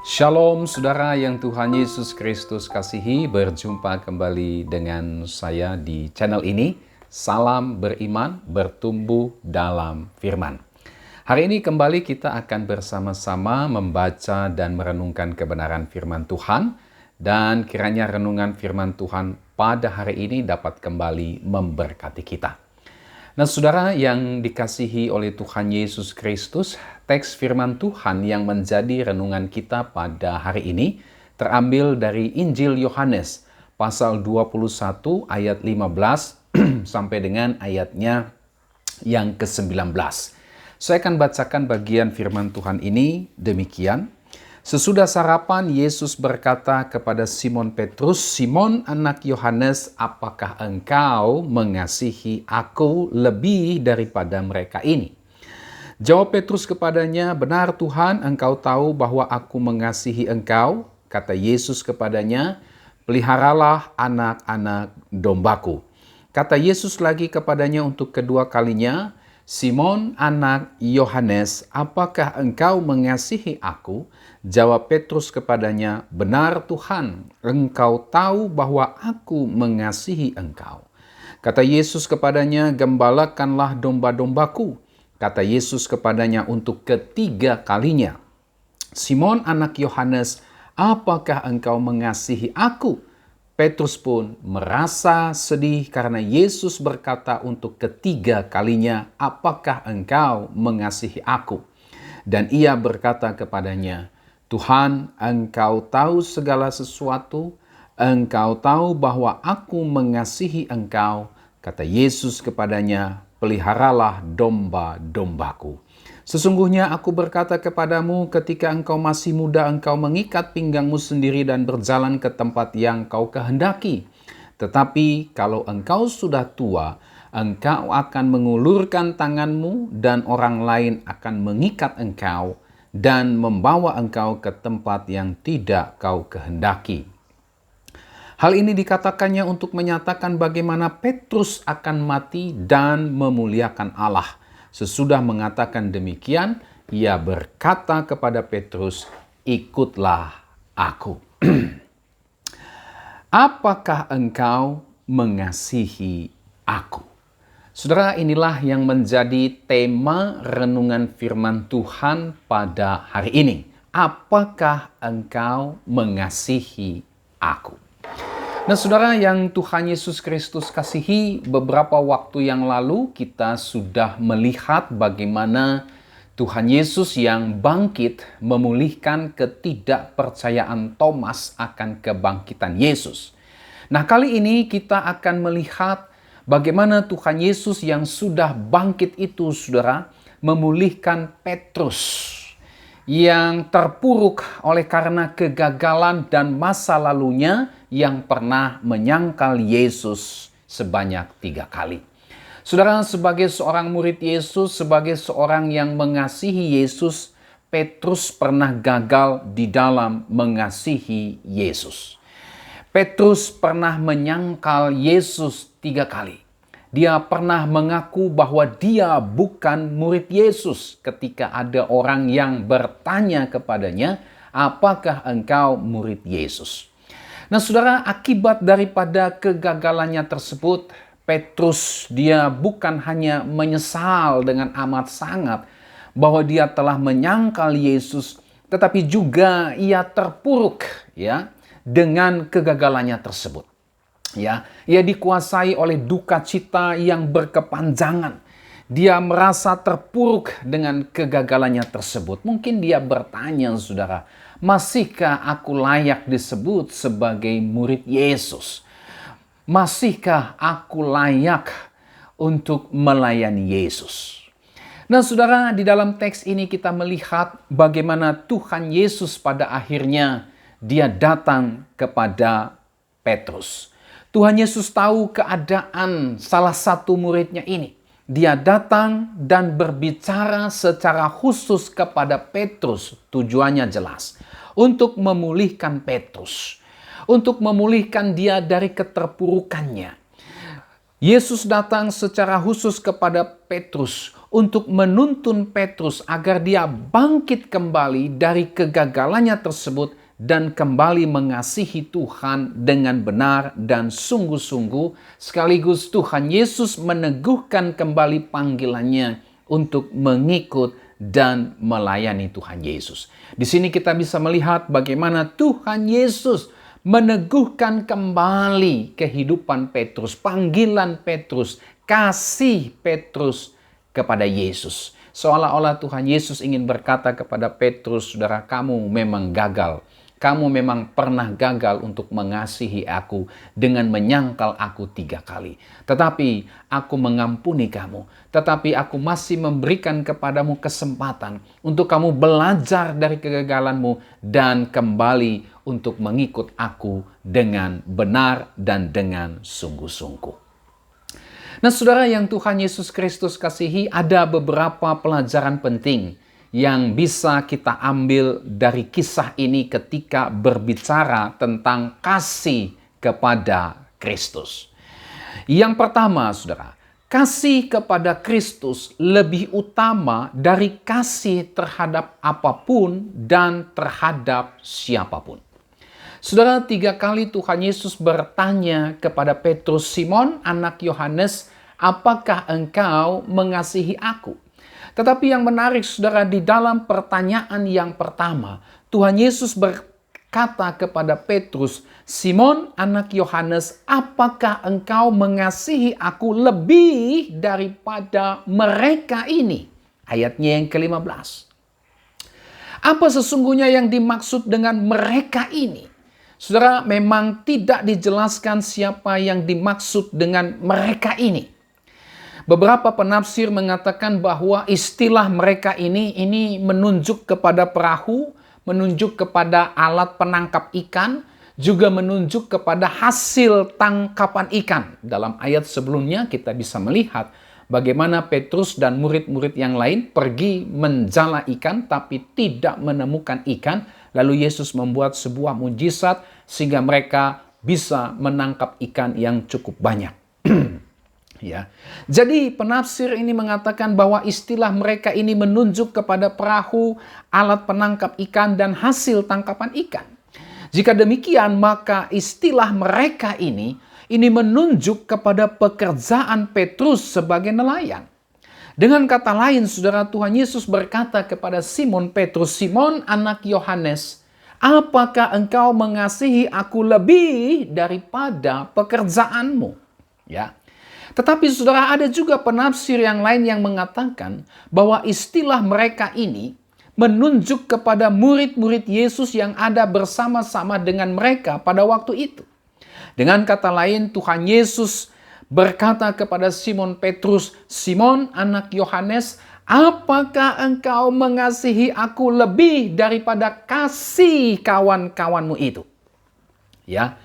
Shalom saudara yang Tuhan Yesus Kristus kasihi, berjumpa kembali dengan saya di channel ini. Salam beriman, bertumbuh dalam firman. Hari ini kembali kita akan bersama-sama membaca dan merenungkan kebenaran firman Tuhan. Dan kiranya renungan firman Tuhan pada hari ini dapat kembali memberkati kita. Nah, saudara yang dikasihi oleh Tuhan Yesus Kristus, teks firman Tuhan yang menjadi renungan kita pada hari ini terambil dari Injil Yohanes pasal 21 ayat 15 sampai dengan ayatnya yang ke-19. Saya akan bacakan bagian firman Tuhan ini demikian. Sesudah sarapan, Yesus berkata kepada Simon Petrus, "Simon anak Yohanes, apakah engkau mengasihi aku lebih daripada mereka ini?" Jawab Petrus kepadanya, "Benar Tuhan, engkau tahu bahwa aku mengasihi engkau." Kata Yesus kepadanya, "Peliharalah anak-anak dombaku." Kata Yesus lagi kepadanya untuk kedua kalinya, "Simon anak Yohanes, apakah engkau mengasihi aku?" Jawab Petrus kepadanya, "Benar Tuhan, engkau tahu bahwa aku mengasihi engkau." Kata Yesus kepadanya, "Gembalakanlah domba-dombaku." Kata Yesus kepadanya untuk ketiga kalinya, "Simon anak Yohanes, apakah engkau mengasihi aku?" Petrus pun merasa sedih karena Yesus berkata untuk ketiga kalinya, "Apakah engkau mengasihi aku?" Dan ia berkata kepadanya, "Tuhan, engkau tahu segala sesuatu, engkau tahu bahwa aku mengasihi engkau." Kata Yesus kepadanya, "Peliharalah domba-dombaku. Sesungguhnya aku berkata kepadamu, ketika engkau masih muda, engkau mengikat pinggangmu sendiri dan berjalan ke tempat yang kau kehendaki. Tetapi kalau engkau sudah tua, engkau akan mengulurkan tanganmu dan orang lain akan mengikat engkau dan membawa engkau ke tempat yang tidak kau kehendaki." Hal ini dikatakannya untuk menyatakan bagaimana Petrus akan mati dan memuliakan Allah. Sesudah mengatakan demikian, ia berkata kepada Petrus, "Ikutlah aku." Apakah engkau mengasihi aku? Saudara, inilah yang menjadi tema renungan firman Tuhan pada hari ini. Apakah engkau mengasihi aku? Nah, saudara yang Tuhan Yesus Kristus kasihi, beberapa waktu yang lalu kita sudah melihat bagaimana Tuhan Yesus yang bangkit memulihkan ketidakpercayaan Thomas akan kebangkitan Yesus. Nah, kali ini kita akan melihat bagaimana Tuhan Yesus yang sudah bangkit itu, saudara, memulihkan Petrus yang terpuruk oleh karena kegagalan dan masa lalunya yang pernah menyangkal Yesus sebanyak 3 kali. Saudara, sebagai seorang murid Yesus, sebagai seorang yang mengasihi Yesus, Petrus pernah gagal di dalam mengasihi Yesus. Petrus pernah menyangkal Yesus 3 kali. Dia pernah mengaku bahwa dia bukan murid Yesus ketika ada orang yang bertanya kepadanya, "Apakah engkau murid Yesus?" Nah, saudara, akibat daripada kegagalannya tersebut, Petrus dia bukan hanya menyesal dengan amat sangat bahwa dia telah menyangkal Yesus, tetapi juga ia terpuruk dengan kegagalannya tersebut. Ia dikuasai oleh duka cita yang berkepanjangan. Dia merasa terpuruk dengan kegagalannya tersebut. Mungkin dia bertanya, saudara, "Masihkah aku layak disebut sebagai murid Yesus? Masihkah aku layak untuk melayani Yesus?" Nah, saudara, di dalam teks ini kita melihat bagaimana Tuhan Yesus pada akhirnya dia datang kepada Petrus. Tuhan Yesus tahu keadaan salah satu muridnya ini. Dia datang dan berbicara secara khusus kepada Petrus. Tujuannya jelas, untuk memulihkan Petrus, untuk memulihkan dia dari keterpurukannya. Yesus datang secara khusus kepada Petrus untuk menuntun Petrus agar dia bangkit kembali dari kegagalannya tersebut dan kembali mengasihi Tuhan dengan benar dan sungguh-sungguh. Sekaligus Tuhan Yesus meneguhkan kembali panggilannya untuk mengikut dan melayani Tuhan Yesus. Di sini kita bisa melihat bagaimana Tuhan Yesus meneguhkan kembali kehidupan Petrus, panggilan Petrus, kasih Petrus kepada Yesus. Seolah-olah Tuhan Yesus ingin berkata kepada Petrus, saudara, kamu memang gagal. Kamu memang pernah gagal untuk mengasihi aku dengan menyangkal aku 3 kali. Tetapi aku mengampuni kamu. Tetapi aku masih memberikan kepadamu kesempatan untuk kamu belajar dari kegagalanmu dan kembali untuk mengikut aku dengan benar dan dengan sungguh-sungguh. Nah, saudara yang Tuhan Yesus Kristus kasihi, ada beberapa pelajaran penting yang bisa kita ambil dari kisah ini ketika berbicara tentang kasih kepada Kristus. Yang pertama, saudara, kasih kepada Kristus lebih utama dari kasih terhadap apapun dan terhadap siapapun. Saudara, 3 kali Tuhan Yesus bertanya kepada Petrus, Simon, anak Yohanes, apakah engkau mengasihi aku? Tetapi yang menarik, saudara, di dalam pertanyaan yang pertama, Tuhan Yesus berkata kepada Petrus, Simon, anak Yohanes, apakah engkau mengasihi aku lebih daripada mereka ini? Ayatnya yang ke-15. Apa sesungguhnya yang dimaksud dengan mereka ini? Saudara, memang tidak dijelaskan siapa yang dimaksud dengan mereka ini. Beberapa penafsir mengatakan bahwa istilah mereka ini menunjuk kepada perahu, menunjuk kepada alat penangkap ikan, juga menunjuk kepada hasil tangkapan ikan. Dalam ayat sebelumnya kita bisa melihat bagaimana Petrus dan murid-murid yang lain pergi menjala ikan tapi tidak menemukan ikan. Lalu Yesus membuat sebuah mujizat sehingga mereka bisa menangkap ikan yang cukup banyak. Ya. Jadi penafsir ini mengatakan bahwa istilah mereka ini menunjuk kepada perahu, alat penangkap ikan, dan hasil tangkapan ikan. Jika demikian, maka istilah mereka ini menunjuk kepada pekerjaan Petrus sebagai nelayan. Dengan kata lain, saudara, Tuhan Yesus berkata kepada Simon Petrus, Simon, anak Yohanes, apakah engkau mengasihi aku lebih daripada pekerjaanmu? Ya. Tetapi saudara, ada juga penafsir yang lain yang mengatakan bahwa istilah mereka ini menunjuk kepada murid-murid Yesus yang ada bersama-sama dengan mereka pada waktu itu. Dengan kata lain, Tuhan Yesus berkata kepada Simon Petrus, Simon, anak Yohanes, apakah engkau mengasihi aku lebih daripada kasih kawan-kawanmu itu? Ya.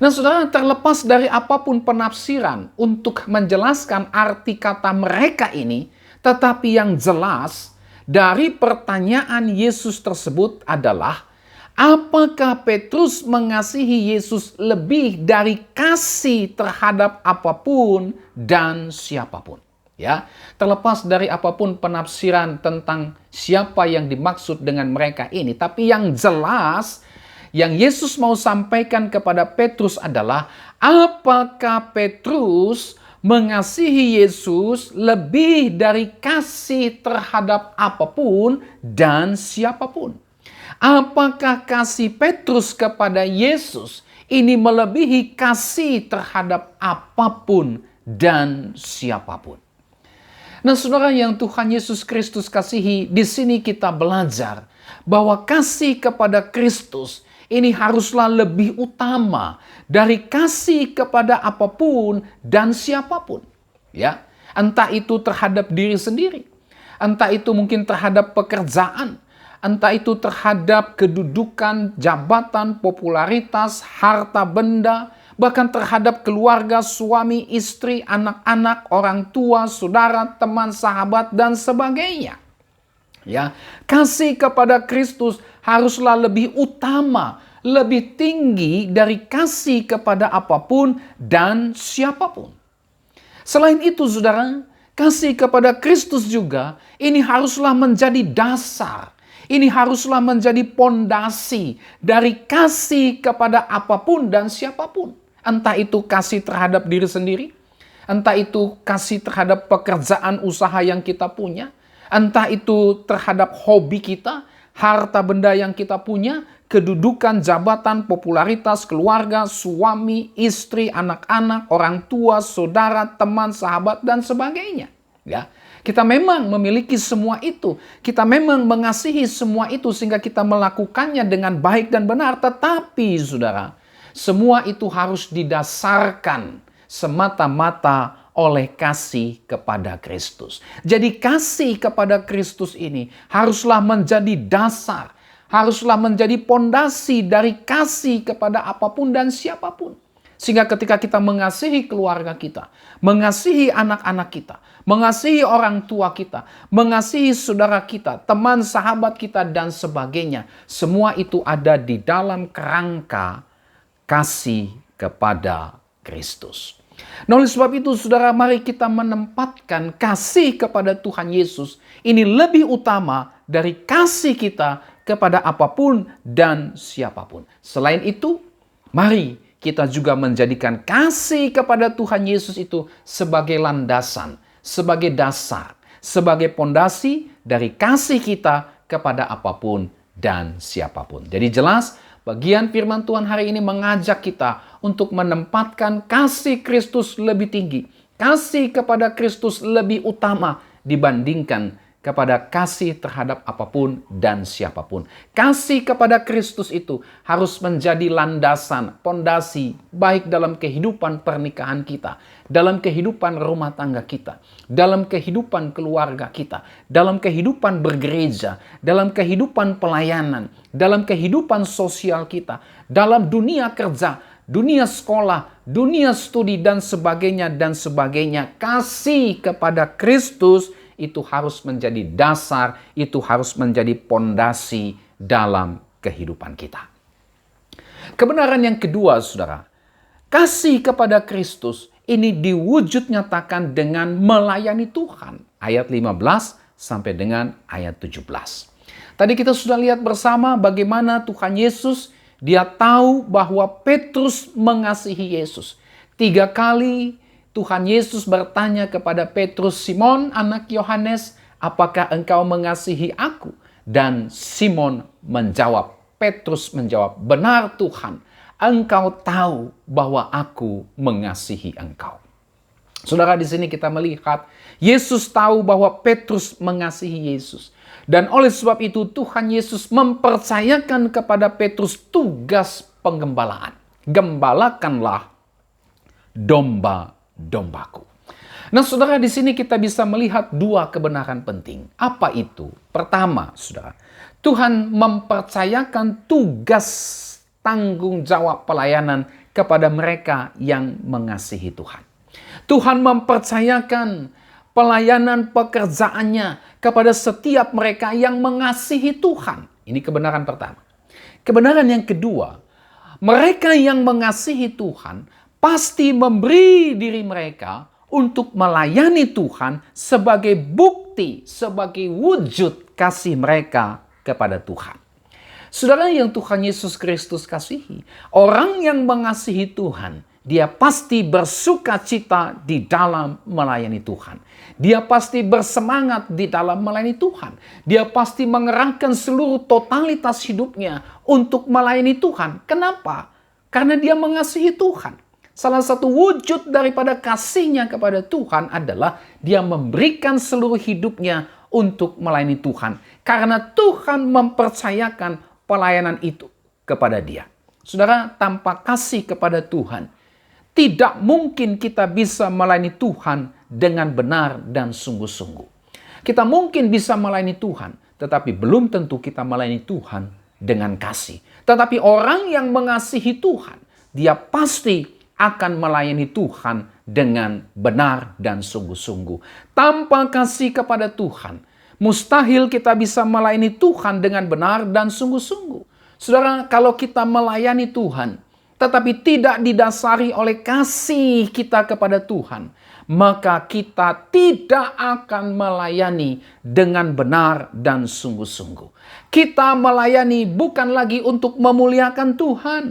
Nah, saudara, terlepas dari apapun penafsiran untuk menjelaskan arti kata mereka ini, tetapi yang jelas dari pertanyaan Yesus tersebut adalah, apakah Petrus mengasihi Yesus lebih dari kasih terhadap apapun dan siapapun? Ya, terlepas dari apapun penafsiran tentang siapa yang dimaksud dengan mereka ini, tapi yang jelas yang Yesus mau sampaikan kepada Petrus adalah, apakah Petrus mengasihi Yesus lebih dari kasih terhadap apapun dan siapapun? Apakah kasih Petrus kepada Yesus ini melebihi kasih terhadap apapun dan siapapun? Nah, saudara yang Tuhan Yesus Kristus kasihi, di sini kita belajar bahwa kasih kepada Kristus ini haruslah lebih utama dari kasih kepada apapun dan siapapun. Ya, entah itu terhadap diri sendiri, entah itu mungkin terhadap pekerjaan, entah itu terhadap kedudukan, jabatan, popularitas, harta benda, bahkan terhadap keluarga, suami, istri, anak-anak, orang tua, saudara, teman, sahabat, dan sebagainya. Ya, kasih kepada Kristus haruslah lebih utama, lebih tinggi dari kasih kepada apapun dan siapapun. Selain itu, saudara, kasih kepada Kristus juga ini haruslah menjadi dasar. Ini haruslah menjadi pondasi dari kasih kepada apapun dan siapapun. Entah itu kasih terhadap diri sendiri, entah itu kasih terhadap pekerjaan usaha yang kita punya, entah itu terhadap hobi kita, harta benda yang kita punya, kedudukan, jabatan, popularitas, keluarga, suami, istri, anak-anak, orang tua, saudara, teman, sahabat, dan sebagainya. Ya, kita memang memiliki semua itu. Kita memang mengasihi semua itu sehingga kita melakukannya dengan baik dan benar. Tetapi, saudara, semua itu harus didasarkan semata-mata oleh kasih kepada Kristus. Jadi kasih kepada Kristus ini haruslah menjadi dasar, haruslah menjadi pondasi dari kasih kepada apapun dan siapapun. Sehingga ketika kita mengasihi keluarga kita, mengasihi anak-anak kita, mengasihi orang tua kita, mengasihi saudara kita, teman, sahabat kita, dan sebagainya, semua itu ada di dalam kerangka kasih kepada Kristus. Nah, oleh sebab itu, saudara, mari kita menempatkan kasih kepada Tuhan Yesus ini lebih utama dari kasih kita kepada apapun dan siapapun. Selain itu, mari kita juga menjadikan kasih kepada Tuhan Yesus itu sebagai landasan, sebagai dasar, sebagai pondasi dari kasih kita kepada apapun dan siapapun. Jadi jelas, bagian firman Tuhan hari ini mengajak kita untuk menempatkan kasih Kristus lebih tinggi. Kasih kepada Kristus lebih utama dibandingkan kepada kasih terhadap apapun dan siapapun. Kasih kepada Kristus itu harus menjadi landasan, pondasi, baik dalam kehidupan pernikahan kita, dalam kehidupan rumah tangga kita, dalam kehidupan keluarga kita, dalam kehidupan bergereja, dalam kehidupan pelayanan, dalam kehidupan sosial kita, dalam dunia kerja, dunia sekolah, dunia studi, dan sebagainya, dan sebagainya. Kasih kepada Kristus itu harus menjadi dasar, itu harus menjadi pondasi dalam kehidupan kita. Kebenaran yang kedua, saudara, kasih kepada Kristus ini diwujud nyatakan dengan melayani Tuhan. Ayat 15 sampai dengan ayat 17. Tadi kita sudah lihat bersama bagaimana Tuhan Yesus, dia tahu bahwa Petrus mengasihi Yesus. 3 kali Tuhan Yesus bertanya kepada Petrus, "Simon, anak Yohanes, apakah engkau mengasihi aku?" Dan Simon menjawab, Petrus menjawab, "Benar Tuhan, engkau tahu bahwa aku mengasihi engkau." Saudara, di sini kita melihat Yesus tahu bahwa Petrus mengasihi Yesus. Dan oleh sebab itu Tuhan Yesus mempercayakan kepada Petrus tugas penggembalaan. Gembalakanlah domba-dombaku. Nah, saudara, di sini kita bisa melihat 2 kebenaran penting. Apa itu? Pertama, saudara, Tuhan mempercayakan tugas tanggung jawab pelayanan kepada mereka yang mengasihi Tuhan. Tuhan mempercayakan pelayanan pekerjaannya kepada setiap mereka yang mengasihi Tuhan. Ini kebenaran pertama. Kebenaran yang kedua, mereka yang mengasihi Tuhan pasti memberi diri mereka untuk melayani Tuhan sebagai bukti, sebagai wujud kasih mereka kepada Tuhan. Saudara yang Tuhan Yesus Kristus kasihi, orang yang mengasihi Tuhan, dia pasti bersuka cita di dalam melayani Tuhan. Dia pasti bersemangat di dalam melayani Tuhan. Dia pasti mengerahkan seluruh totalitas hidupnya untuk melayani Tuhan. Kenapa? Karena dia mengasihi Tuhan. Salah satu wujud daripada kasihnya kepada Tuhan adalah dia memberikan seluruh hidupnya untuk melayani Tuhan. Karena Tuhan mempercayakan pelayanan itu kepada dia. Saudara, tanpa kasih kepada Tuhan, tidak mungkin kita bisa melayani Tuhan dengan benar dan sungguh-sungguh. Kita mungkin bisa melayani Tuhan, tetapi belum tentu kita melayani Tuhan dengan kasih. Tetapi orang yang mengasihi Tuhan, dia pasti akan melayani Tuhan dengan benar dan sungguh-sungguh. Tanpa kasih kepada Tuhan, mustahil kita bisa melayani Tuhan dengan benar dan sungguh-sungguh. Saudara, kalau kita melayani Tuhan, tetapi tidak didasari oleh kasih kita kepada Tuhan, maka kita tidak akan melayani dengan benar dan sungguh-sungguh. Kita melayani bukan lagi untuk memuliakan Tuhan,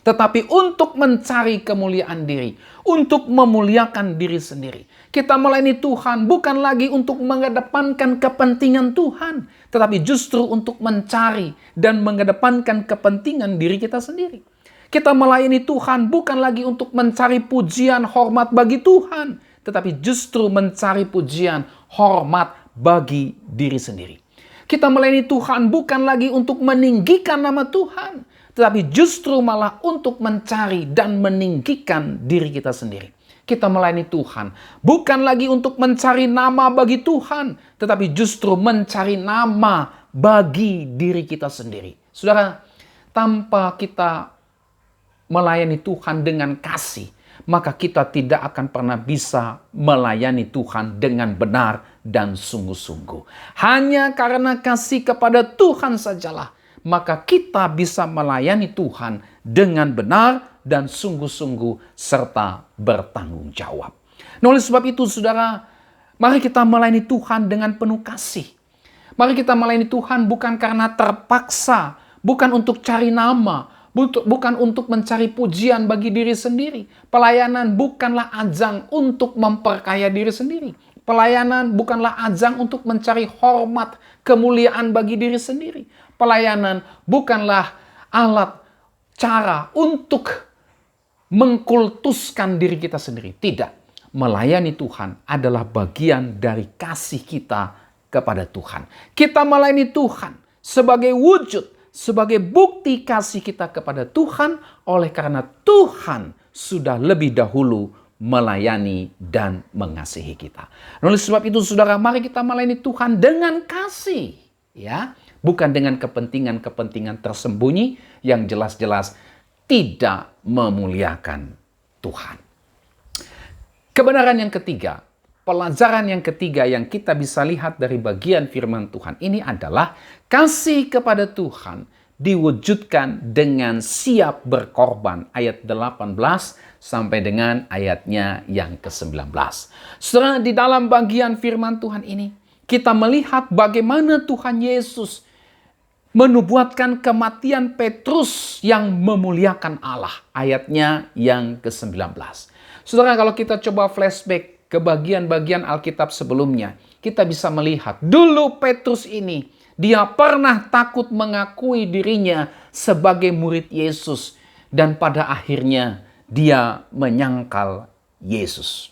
tetapi untuk mencari kemuliaan diri, untuk memuliakan diri sendiri. Kita melayani Tuhan bukan lagi untuk mengedepankan kepentingan Tuhan, tetapi justru untuk mencari dan mengedepankan kepentingan diri kita sendiri. Kita melayani Tuhan bukan lagi untuk mencari pujian hormat bagi Tuhan, tetapi justru mencari pujian hormat bagi diri sendiri. Kita melayani Tuhan bukan lagi untuk meninggikan nama Tuhan, tetapi justru malah untuk mencari dan meninggikan diri kita sendiri. Kita melayani Tuhan bukan lagi untuk mencari nama bagi Tuhan, tetapi justru mencari nama bagi diri kita sendiri. Saudara, tanpa kita melayani Tuhan dengan kasih, maka kita tidak akan pernah bisa melayani Tuhan dengan benar dan sungguh-sungguh. Hanya karena kasih kepada Tuhan sajalah, maka kita bisa melayani Tuhan dengan benar dan sungguh-sungguh serta bertanggung jawab. Nah, oleh sebab itu, saudara, mari kita melayani Tuhan dengan penuh kasih. Mari kita melayani Tuhan bukan karena terpaksa, bukan untuk cari nama, bukan untuk mencari pujian bagi diri sendiri. Pelayanan bukanlah ajang untuk memperkaya diri sendiri. Pelayanan bukanlah ajang untuk mencari hormat, kemuliaan bagi diri sendiri. Pelayanan bukanlah alat cara untuk mengkultuskan diri kita sendiri. Tidak. Melayani Tuhan adalah bagian dari kasih kita kepada Tuhan. Kita melayani Tuhan sebagai wujud, sebagai bukti kasih kita kepada Tuhan, oleh karena Tuhan sudah lebih dahulu melayani dan mengasihi kita. Oleh sebab itu, saudara, mari kita melayani Tuhan dengan kasih, ya, bukan dengan kepentingan-kepentingan tersembunyi yang jelas-jelas tidak memuliakan Tuhan. Kebenaran yang ketiga, pelajaran yang ketiga yang kita bisa lihat dari bagian firman Tuhan ini adalah kasih kepada Tuhan diwujudkan dengan siap berkorban. Ayat 18 sampai dengan ayatnya yang ke-19. Saudara, di dalam bagian firman Tuhan ini, kita melihat bagaimana Tuhan Yesus menubuatkan kematian Petrus yang memuliakan Allah. Ayatnya yang ke-19. Saudara, kalau kita coba flashback ke bagian-bagian Alkitab sebelumnya, kita bisa melihat dulu Petrus ini, dia pernah takut mengakui dirinya sebagai murid Yesus, dan pada akhirnya dia menyangkal Yesus.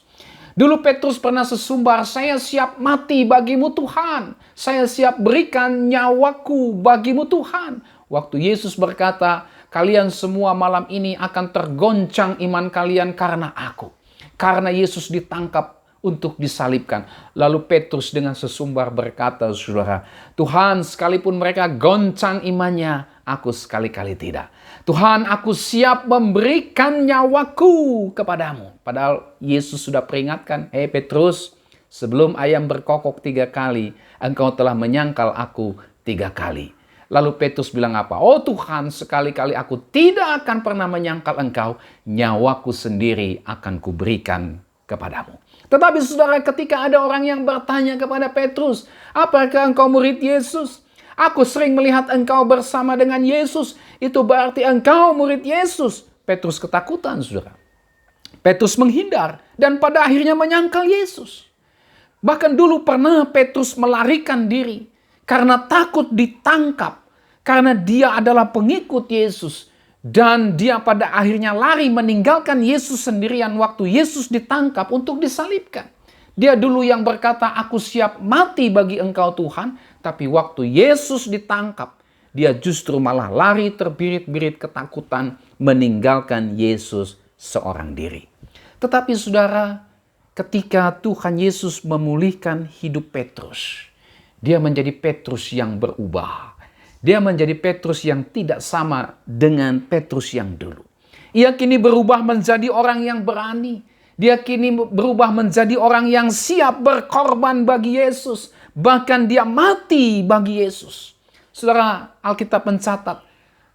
Dulu Petrus pernah sesumbar, "Saya siap mati bagimu Tuhan, saya siap berikan nyawaku bagimu Tuhan." Waktu Yesus berkata, "Kalian semua malam ini akan tergoncang iman kalian karena aku." Karena Yesus ditangkap untuk disalibkan. Lalu Petrus dengan sesumbar berkata, saudara, "Tuhan, sekalipun mereka goncang imannya, aku sekali-kali tidak. Tuhan, aku siap memberikan nyawaku kepadamu." Padahal Yesus sudah peringatkan, "Hei Petrus, sebelum ayam berkokok 3 kali, engkau telah menyangkal aku 3 kali. Lalu Petrus bilang apa? "Oh Tuhan, sekali-kali aku tidak akan pernah menyangkal engkau, nyawaku sendiri akan kuberikan kepadamu." Tetapi saudara, ketika ada orang yang bertanya kepada Petrus, "Apakah engkau murid Yesus? Aku sering melihat engkau bersama dengan Yesus. Itu berarti engkau murid Yesus." Petrus ketakutan, saudara. Petrus menghindar dan pada akhirnya menyangkal Yesus. Bahkan dulu pernah Petrus melarikan diri karena takut ditangkap, karena dia adalah pengikut Yesus. Dan dia pada akhirnya lari meninggalkan Yesus sendirian waktu Yesus ditangkap untuk disalibkan. Dia dulu yang berkata, "Aku siap mati bagi engkau Tuhan." Tapi waktu Yesus ditangkap, dia justru malah lari terbirit-birit ketakutan meninggalkan Yesus seorang diri. Tetapi saudara, ketika Tuhan Yesus memulihkan hidup Petrus, dia menjadi Petrus yang berubah. Dia menjadi Petrus yang tidak sama dengan Petrus yang dulu. Ia kini berubah menjadi orang yang berani. Dia kini berubah menjadi orang yang siap berkorban bagi Yesus. Bahkan dia mati bagi Yesus. Saudara, Alkitab mencatat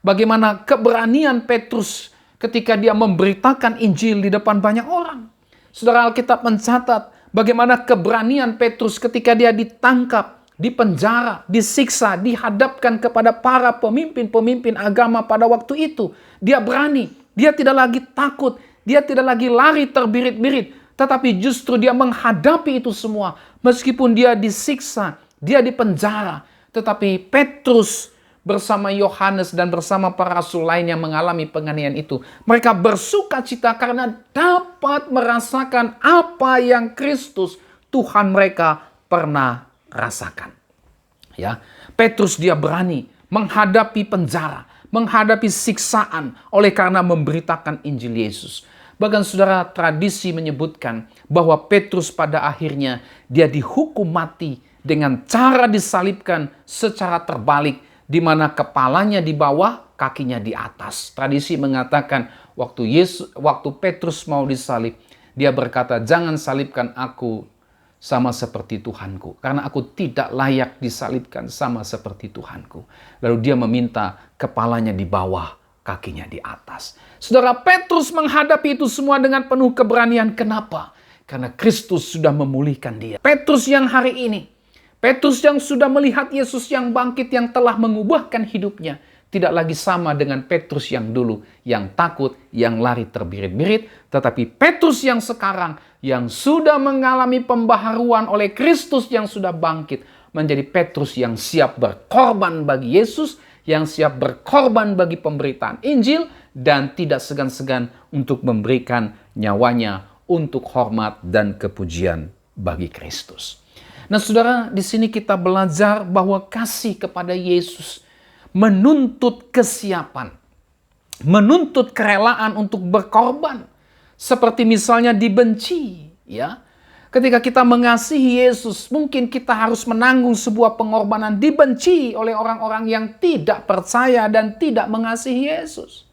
bagaimana keberanian Petrus ketika dia memberitakan Injil di depan banyak orang. Saudara, Alkitab mencatat bagaimana keberanian Petrus ketika dia ditangkap, dipenjara, disiksa, dihadapkan kepada para pemimpin-pemimpin agama pada waktu itu. Dia berani, dia tidak lagi takut, dia tidak lagi lari terbirit-birit, tetapi justru dia menghadapi itu semua. Meskipun dia disiksa, dia dipenjara, tetapi Petrus bersama Yohanes dan bersama para rasul lain yang mengalami penganiayaan itu, mereka bersuka cita karena dapat merasakan apa yang Kristus Tuhan mereka pernah rasakan. Ya, Petrus dia berani menghadapi penjara, menghadapi siksaan oleh karena memberitakan Injil Yesus. Bahkan saudara, tradisi menyebutkan bahwa Petrus pada akhirnya dia dihukum mati dengan cara disalibkan secara terbalik, di mana kepalanya di bawah, kakinya di atas. Tradisi mengatakan waktu Petrus mau disalib, dia berkata, "Jangan salibkan aku sama seperti Tuhanku, karena aku tidak layak disalibkan sama seperti Tuhanku." Lalu dia meminta kepalanya di bawah, kakinya di atas. Saudara, Petrus menghadapi itu semua dengan penuh keberanian. Kenapa? Karena Kristus sudah memulihkan dia. Petrus yang hari ini, Petrus yang sudah melihat Yesus yang bangkit, yang telah mengubahkan hidupnya, tidak lagi sama dengan Petrus yang dulu, yang takut, yang lari terbirit-birit, tetapi Petrus yang sekarang, yang sudah mengalami pembaharuan oleh Kristus yang sudah bangkit, menjadi Petrus yang siap berkorban bagi Yesus, yang siap berkorban bagi pemberitaan Injil, dan tidak segan-segan untuk memberikan nyawanya untuk hormat dan kepujian bagi Kristus. Nah saudara, di sini kita belajar bahwa kasih kepada Yesus menuntut kesiapan, menuntut kerelaan untuk berkorban. Seperti misalnya dibenci, ya. Ketika kita mengasihi Yesus, mungkin kita harus menanggung sebuah pengorbanan, dibenci oleh orang-orang yang tidak percaya dan tidak mengasihi Yesus.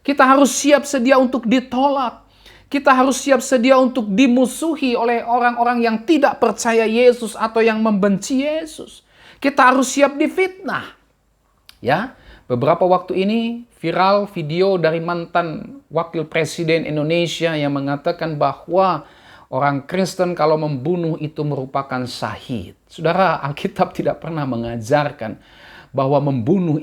Kita harus siap sedia untuk ditolak. Kita harus siap sedia untuk dimusuhi oleh orang-orang yang tidak percaya Yesus atau yang membenci Yesus. Kita harus siap difitnah. Ya, beberapa waktu ini viral video dari mantan wakil presiden Indonesia yang mengatakan bahwa orang Kristen kalau membunuh itu merupakan syahid. Saudara, Alkitab tidak pernah mengajarkan bahwa membunuh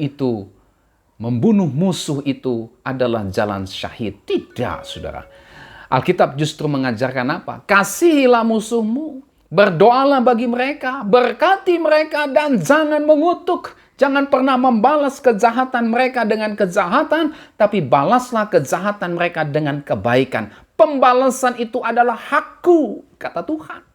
musuh itu adalah jalan syahid. Tidak, saudara. Alkitab justru mengajarkan apa? Kasihilah musuhmu, berdoalah bagi mereka, berkati mereka, dan jangan mengutuk. Jangan pernah membalas kejahatan mereka dengan kejahatan, tapi balaslah kejahatan mereka dengan kebaikan. Pembalasan itu adalah hakku, kata Tuhan.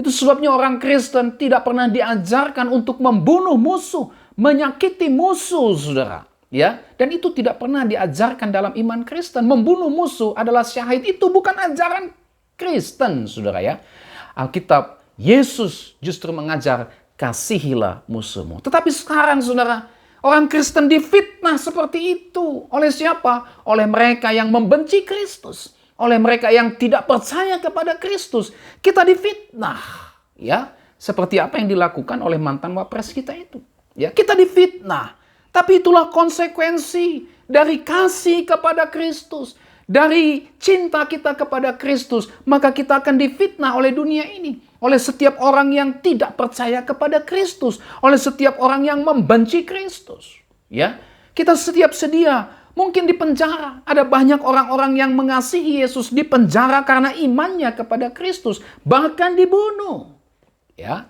Itu sebabnya orang Kristen tidak pernah diajarkan untuk membunuh musuh, menyakiti musuh, saudara. Ya, dan itu tidak pernah diajarkan dalam iman Kristen. Membunuh musuh adalah syahid, itu bukan ajaran Kristen, saudara ya. Alkitab, Yesus justru mengajar, kasihilah musuhmu. Tetapi sekarang, saudara, orang Kristen difitnah seperti itu. Oleh siapa? Oleh mereka yang membenci Kristus. Oleh mereka yang tidak percaya kepada Kristus. Kita difitnah. Ya, seperti apa yang dilakukan oleh mantan wapres kita itu. Ya, kita difitnah. Tapi itulah konsekuensi dari kasih kepada Kristus. Dari cinta kita kepada Kristus. Maka kita akan difitnah oleh dunia ini. Oleh setiap orang yang tidak percaya kepada Kristus. Oleh setiap orang yang membenci Kristus. Ya, kita setiap sedia. Mungkin di penjara. Ada banyak orang-orang yang mengasihi Yesus di penjara karena imannya kepada Kristus. Bahkan dibunuh. Ya,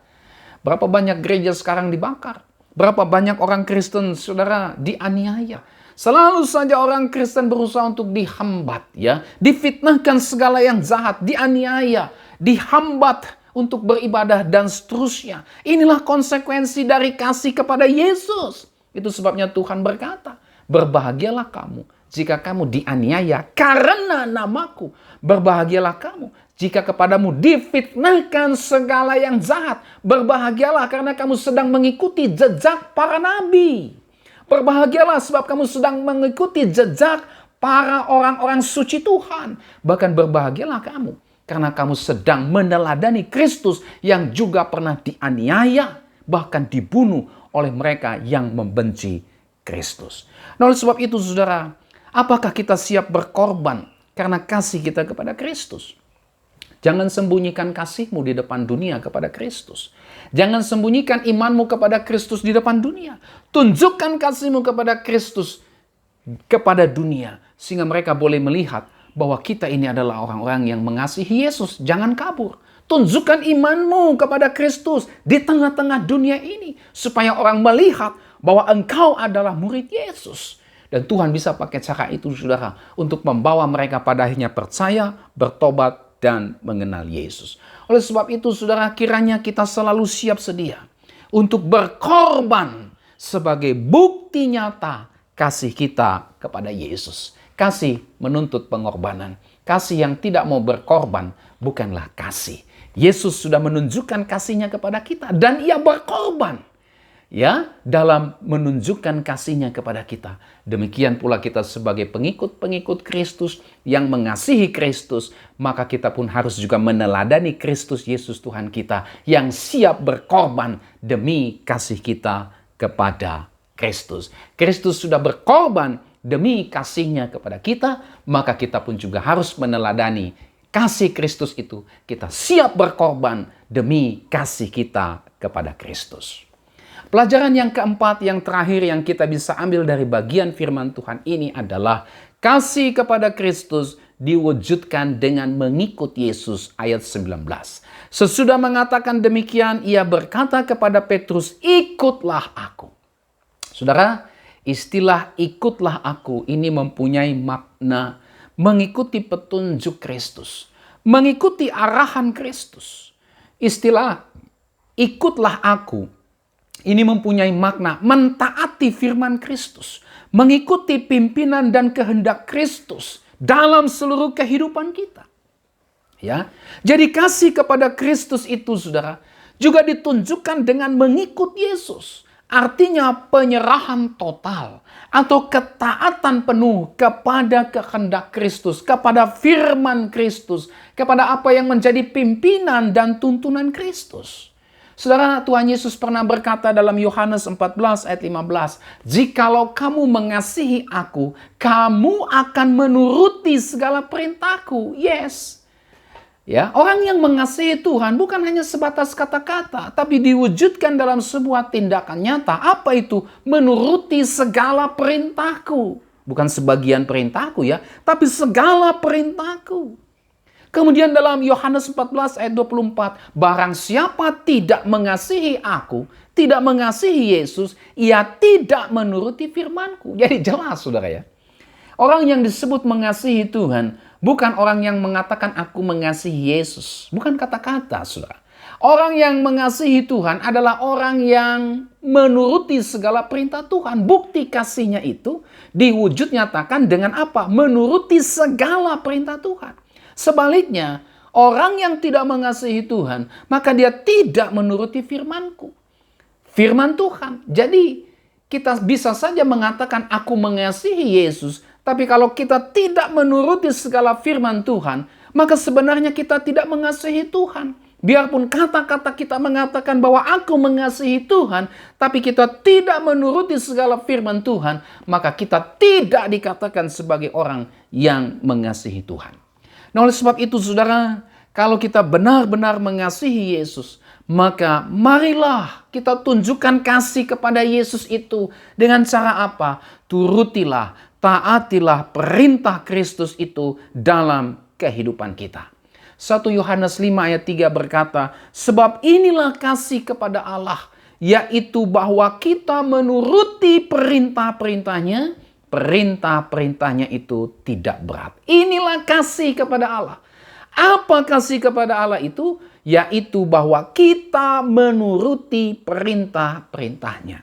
berapa banyak gereja sekarang dibakar. Berapa banyak orang Kristen, saudara, dianiaya. Selalu saja orang Kristen berusaha untuk dihambat, ya. Difitnahkan segala yang jahat, dianiaya, dihambat untuk beribadah dan seterusnya. Inilah konsekuensi dari kasih kepada Yesus. Itu sebabnya Tuhan berkata, berbahagialah kamu jika kamu dianiaya karena namaku. Berbahagialah kamu jika kepadamu difitnahkan segala yang jahat. Berbahagialah karena kamu sedang mengikuti jejak para nabi. Berbahagialah sebab kamu sedang mengikuti jejak para orang-orang suci Tuhan. Bahkan berbahagialah kamu karena kamu sedang meneladani Kristus yang juga pernah dianiaya, bahkan dibunuh oleh mereka yang membenci Kristus. Nah, oleh sebab itu, saudara, Apakah kita siap berkorban karena kasih kita kepada Kristus? Jangan sembunyikan kasihmu di depan dunia kepada Kristus. Jangan sembunyikan imanmu kepada Kristus di depan dunia. Tunjukkan kasihmu kepada Kristus kepada dunia, sehingga mereka boleh melihat bahwa kita ini adalah orang-orang yang mengasihi Yesus. Jangan kabur. Tunjukkan imanmu kepada Kristus di tengah-tengah dunia ini, supaya orang melihat bahwa engkau adalah murid Yesus. Dan Tuhan bisa pakai cara itu, saudara, untuk membawa mereka pada akhirnya percaya, bertobat, dan mengenal Yesus. Oleh sebab itu, saudara, kiranya kita selalu siap sedia untuk berkorban sebagai bukti nyata kasih kita kepada Yesus. Kasih menuntut pengorbanan. Kasih yang tidak mau berkorban bukanlah kasih. Yesus sudah menunjukkan kasihnya kepada kita dan ia berkorban, ya, dalam menunjukkan kasihnya kepada kita. Demikian pula kita sebagai pengikut-pengikut Kristus yang mengasihi Kristus, maka kita pun harus juga meneladani Kristus Yesus Tuhan kita yang siap berkorban demi kasih kita kepada Kristus. Kristus sudah berkorban demi kasihnya kepada kita, maka kita pun juga harus meneladani kasih Kristus itu. Kita siap berkorban demi kasih kita kepada Kristus. Pelajaran yang keempat, yang terakhir yang kita bisa ambil dari bagian firman Tuhan ini adalah kasih kepada Kristus diwujudkan dengan mengikut Yesus, ayat 19. Sesudah mengatakan demikian, ia berkata kepada Petrus, ikutlah aku. Saudara, istilah ikutlah aku ini mempunyai makna mengikuti petunjuk Kristus, mengikuti arahan Kristus. Istilah ikutlah aku ini mempunyai makna mentaati firman Kristus, mengikuti pimpinan dan kehendak Kristus dalam seluruh kehidupan kita. Ya, jadi kasih kepada Kristus itu, saudara, juga ditunjukkan dengan mengikut Yesus. Artinya penyerahan total atau ketaatan penuh kepada kehendak Kristus, kepada firman Kristus, kepada apa yang menjadi pimpinan dan tuntunan Kristus. Saudara, Tuhan Yesus pernah berkata dalam Yohanes 14 ayat 15, "Jikalau kamu mengasihi aku, kamu akan menuruti segala perintahku." Yes. Ya, orang yang mengasihi Tuhan bukan hanya sebatas kata-kata, tapi diwujudkan dalam sebuah tindakan nyata. Apa itu? Menuruti segala perintahku. Bukan sebagian perintahku ya, tapi segala perintahku. Kemudian dalam Yohanes 14 ayat 24, barang siapa tidak mengasihi aku, tidak mengasihi Yesus, ia tidak menuruti firmanku. Jadi jelas, saudara ya. Orang yang disebut mengasihi Tuhan bukan orang yang mengatakan aku mengasihi Yesus. Bukan kata-kata, saudara. Orang yang mengasihi Tuhan adalah orang yang menuruti segala perintah Tuhan. Bukti kasihnya itu diwujud nyatakan dengan apa? Menuruti segala perintah Tuhan. Sebaliknya, orang yang tidak mengasihi Tuhan, maka dia tidak menuruti firmanku. Firman Tuhan. Jadi, kita bisa saja mengatakan aku mengasihi Yesus, tapi kalau kita tidak menuruti segala firman Tuhan, maka sebenarnya kita tidak mengasihi Tuhan. Biarpun kata-kata kita mengatakan bahwa aku mengasihi Tuhan, tapi kita tidak menuruti segala firman Tuhan, maka kita tidak dikatakan sebagai orang yang mengasihi Tuhan. Nah, oleh sebab itu, saudara, kalau kita benar-benar mengasihi Yesus, maka marilah kita tunjukkan kasih kepada Yesus itu dengan cara apa? Turutilah, taatilah perintah Kristus itu dalam kehidupan kita. 1 Yohanes 5 ayat 3 berkata, sebab inilah kasih kepada Allah, yaitu bahwa kita menuruti perintah-perintahnya. Perintah-perintahnya itu tidak berat. Inilah kasih kepada Allah. Apa kasih kepada Allah itu? Yaitu bahwa kita menuruti perintah-perintahnya.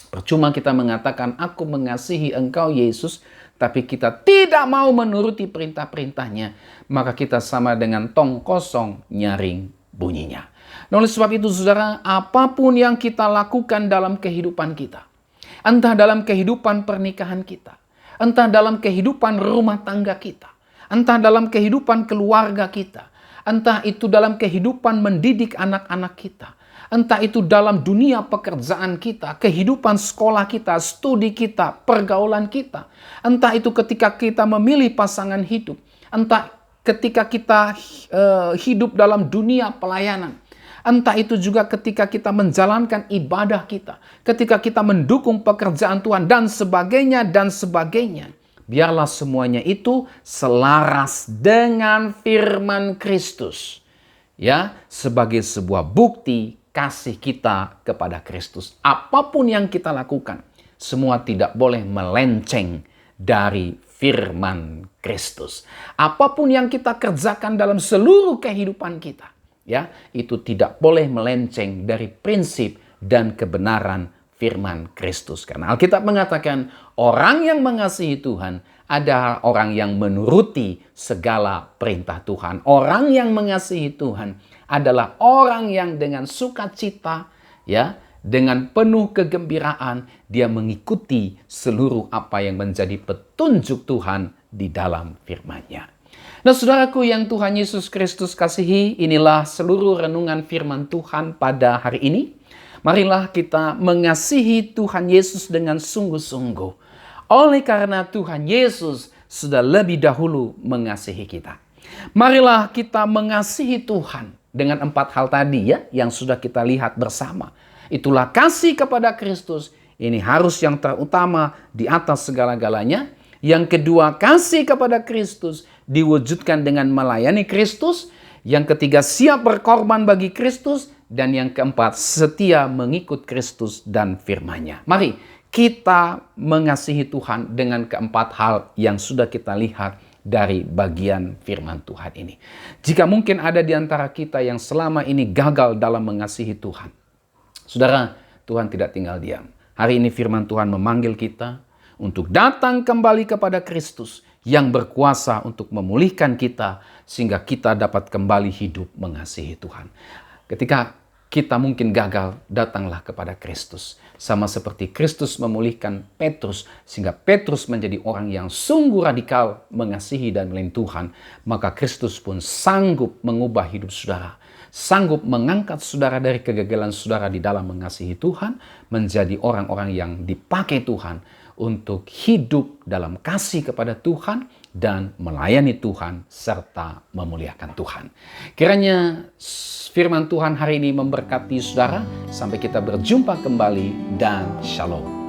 Percuma kita mengatakan aku mengasihi engkau Yesus, tapi kita tidak mau menuruti perintah-perintahnya, maka kita sama dengan tong kosong nyaring bunyinya. Nah, oleh sebab itu, saudara, apapun yang kita lakukan dalam kehidupan kita, entah dalam kehidupan pernikahan kita, entah dalam kehidupan rumah tangga kita, entah dalam kehidupan keluarga kita, entah itu dalam kehidupan mendidik anak-anak kita, Entah itu dalam dunia pekerjaan kita, kehidupan sekolah kita, studi kita, pergaulan kita. Entah itu ketika kita memilih pasangan hidup. Entah ketika kita hidup dalam dunia pelayanan. Entah itu juga ketika kita menjalankan ibadah kita, ketika kita mendukung pekerjaan Tuhan dan sebagainya dan sebagainya. Biarlah semuanya itu selaras dengan firman Kristus. Ya, sebagai sebuah bukti kasih kita kepada Kristus. Apapun yang kita lakukan, semua tidak boleh melenceng dari firman Kristus. Apapun yang kita kerjakan dalam seluruh kehidupan kita, ya, itu tidak boleh melenceng dari prinsip dan kebenaran firman Kristus. Karena Alkitab mengatakan orang yang mengasihi Tuhan adalah orang yang menuruti segala perintah Tuhan. Orang yang mengasihi Tuhan adalah orang yang dengan sukacita, ya, dengan penuh kegembiraan, dia mengikuti seluruh apa yang menjadi petunjuk Tuhan di dalam firman-Nya. Nah, saudaraku yang Tuhan Yesus Kristus kasihi, inilah seluruh renungan firman Tuhan pada hari ini. Marilah kita mengasihi Tuhan Yesus dengan sungguh-sungguh. Oleh karena Tuhan Yesus sudah lebih dahulu mengasihi kita. Marilah kita mengasihi Tuhan dengan 4 hal tadi, ya, yang sudah kita lihat bersama. Itulah kasih kepada Kristus. Ini harus yang terutama di atas segala-galanya. Yang kedua, kasih kepada Kristus diwujudkan dengan melayani Kristus. Yang ketiga, siap berkorban bagi Kristus. Dan yang keempat, setia mengikut Kristus dan firman-Nya. Mari kita mengasihi Tuhan dengan keempat hal yang sudah kita lihat dari bagian firman Tuhan ini. Jika mungkin ada di antara kita yang selama ini gagal dalam mengasihi Tuhan, saudara, Tuhan tidak tinggal diam. Hari ini firman Tuhan memanggil kita untuk datang kembali kepada Kristus yang berkuasa untuk memulihkan kita sehingga kita dapat kembali hidup mengasihi Tuhan. Ketika kita mungkin gagal, datanglah kepada Kristus. Sama seperti Kristus memulihkan Petrus sehingga Petrus menjadi orang yang sungguh radikal mengasihi dan melayani Tuhan, maka Kristus pun sanggup mengubah hidup saudara. Sanggup mengangkat saudara dari kegagalan saudara di dalam mengasihi Tuhan menjadi orang-orang yang dipakai Tuhan untuk hidup dalam kasih kepada Tuhan dan melayani Tuhan serta memuliakan Tuhan. Kiranya firman Tuhan hari ini memberkati saudara. Sampai kita berjumpa kembali dan shalom.